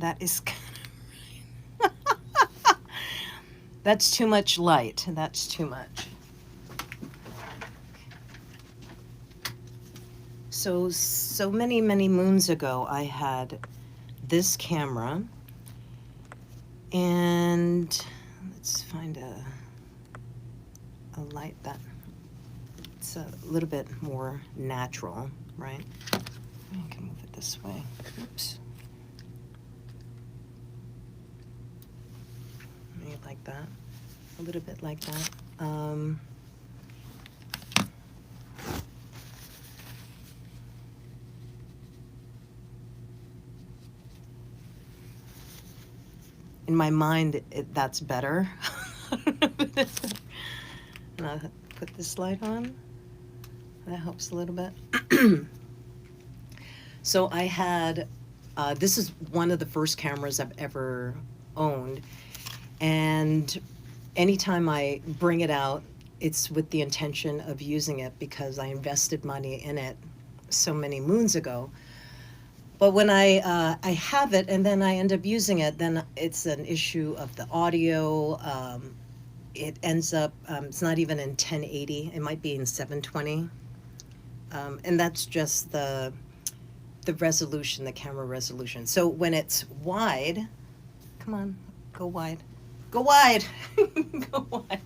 That is that's too much light. That's too much. So many, many moons ago, I had this camera, and let's find a light that it's a little bit more natural, right? I can move it this way. Oops. Maybe like that. A little bit like that. In my mind, that's better. And I'll put this light on. That helps a little bit. So I had, this is one of the first cameras I've ever owned. And anytime I bring it out, it's with the intention of using it because I invested money in it so many moons ago. But when I have it and then I end up using it, then it's an issue of the audio. It ends up, it's not even in 1080, it might be in 720. And that's just the resolution, the camera resolution. So when it's wide, come on, go wide. Go wide, go wide.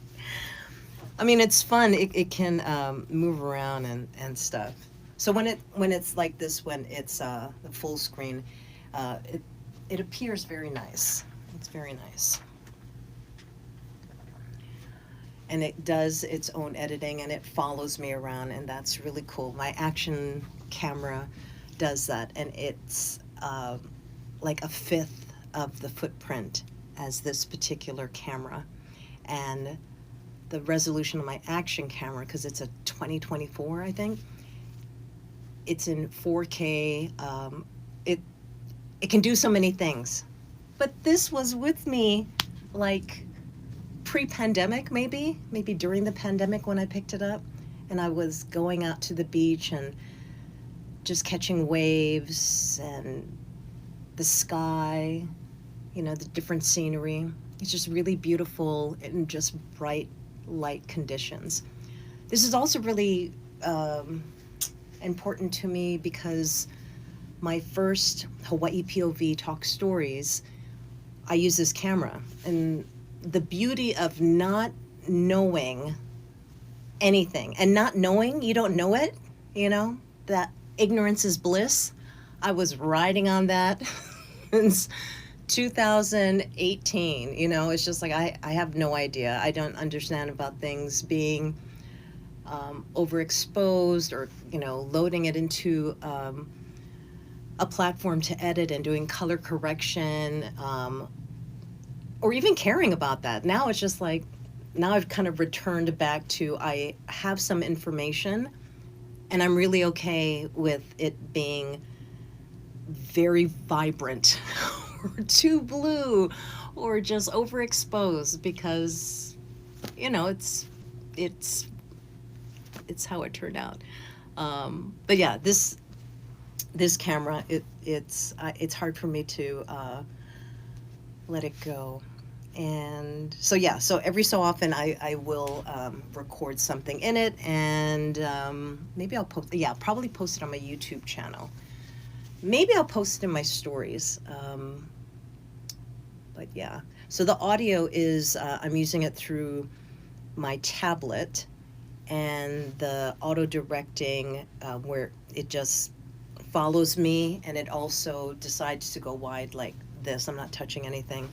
I mean, it's fun, it can move around and stuff. So when it's like this, when it's the full screen, it appears very nice. It's very nice. And it does its own editing, and it follows me around, and that's really cool. My action camera does that, and it's like a fifth of the footprint as this particular camera. And the resolution of my action camera, because it's a 2024, I think, it's in 4K. It can do so many things. But this was with me like pre-pandemic, maybe during the pandemic when I picked it up, and I was going out to the beach and just catching waves and the sky, you know, the different scenery. It's just really beautiful in just bright light conditions. This is also really important to me because my first Hawaii POV talk stories, I use this camera. And the beauty of not knowing anything, and not knowing you don't know it, you know, that ignorance is bliss. I was riding on that since 2018, you know. It's just like I have no idea. I don't understand about things being overexposed, or, you know, loading it into a platform to edit and doing color correction, or even caring about that. Now it's just like, now I've kind of returned back to, I have some information and I'm really okay with it being very vibrant or too blue or just overexposed, because, you know, it's how it turned out. But yeah, this camera, it's hard for me to let it go. And so yeah, so every so often I will record something in it, and maybe I'll post, yeah, probably post it on my YouTube channel. Maybe I'll post it in my stories. But yeah, so the audio is, I'm using it through my tablet, and the auto directing, where it just follows me and it also decides to go wide like this, I'm not touching anything,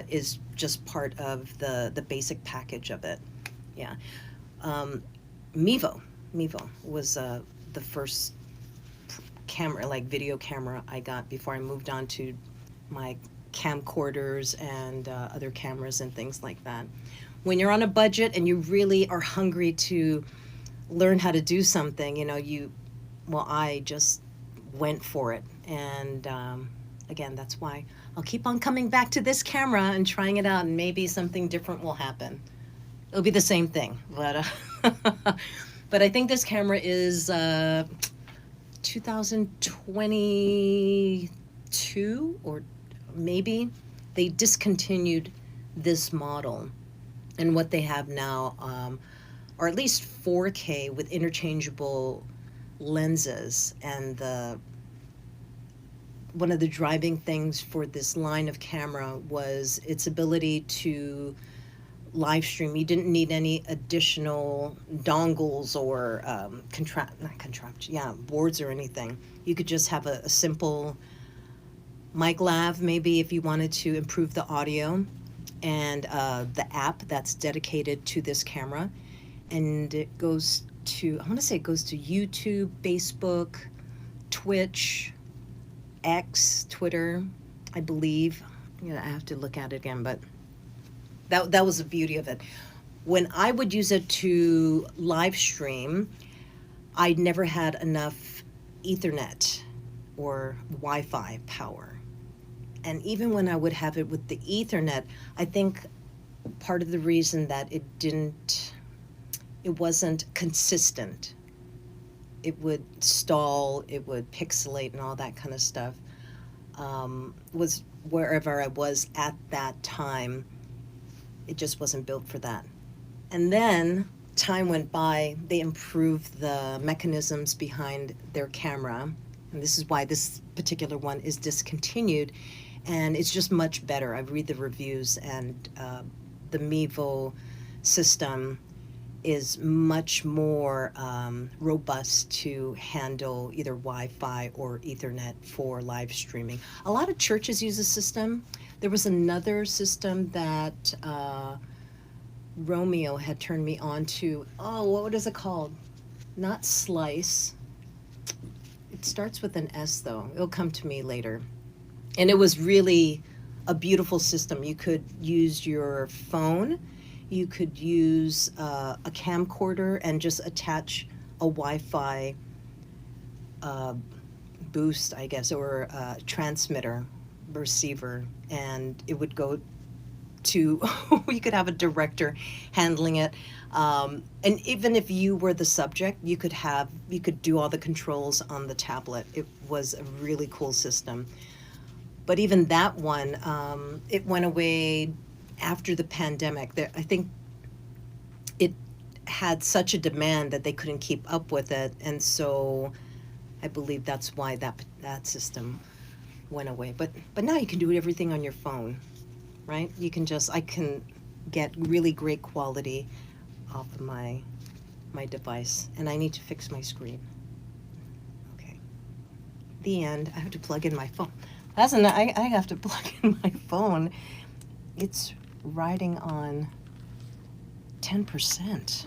is just part of the basic package of it. Yeah. Mevo was the first camera, like video camera I got before I moved on to my camcorders and other cameras and things like that. When you're on a budget and you really are hungry to learn how to do something, you know, I just went for it. And again, that's why I'll keep on coming back to this camera and trying it out, and maybe something different will happen. It'll be the same thing, but but I think this camera is 2022, or maybe they discontinued this model, and what they have now are at least 4K with interchangeable lenses. And one of the driving things for this line of camera was its ability to live stream. You didn't need any additional dongles or boards or anything. You could just have a simple mic lav, maybe, if you wanted to improve the audio, and the app that's dedicated to this camera. And it goes to, I want to say it goes to YouTube, Facebook, Twitch, X, Twitter, I believe. I have to look at it again, but that was the beauty of it. When I would use it to live stream, I never had enough Ethernet or Wi-Fi power. And even when I would have it with the Ethernet, I think part of the reason that it wasn't consistent. It would stall, it would pixelate and all that kind of stuff, was wherever I was at that time. It just wasn't built for that. And then time went by, they improved the mechanisms behind their camera. And this is why this particular one is discontinued. And it's just much better. I read the reviews, and the Mevo system is much more robust to handle either Wi-Fi or Ethernet for live streaming. A lot of churches use the system. There was another system that Romeo had turned me on to. Oh, what is it called? Not Slice. It starts with an S, though. It'll come to me later. And it was really a beautiful system. You could use your phone. You could use a camcorder and just attach a Wi-Fi boost, I guess, or a transmitter, receiver, and it would go to, you could have a director handling it. And even if you were the subject, you could do all the controls on the tablet. It was a really cool system. But even that one, it went away after the pandemic. I think it had such a demand that they couldn't keep up with it, and so I believe that's why that system went away. But now you can do everything on your phone, right? I can get really great quality off of my device, and I need to fix my screen. Okay. The end. I have to plug in my phone. I have to plug in my phone. It's riding on 10%.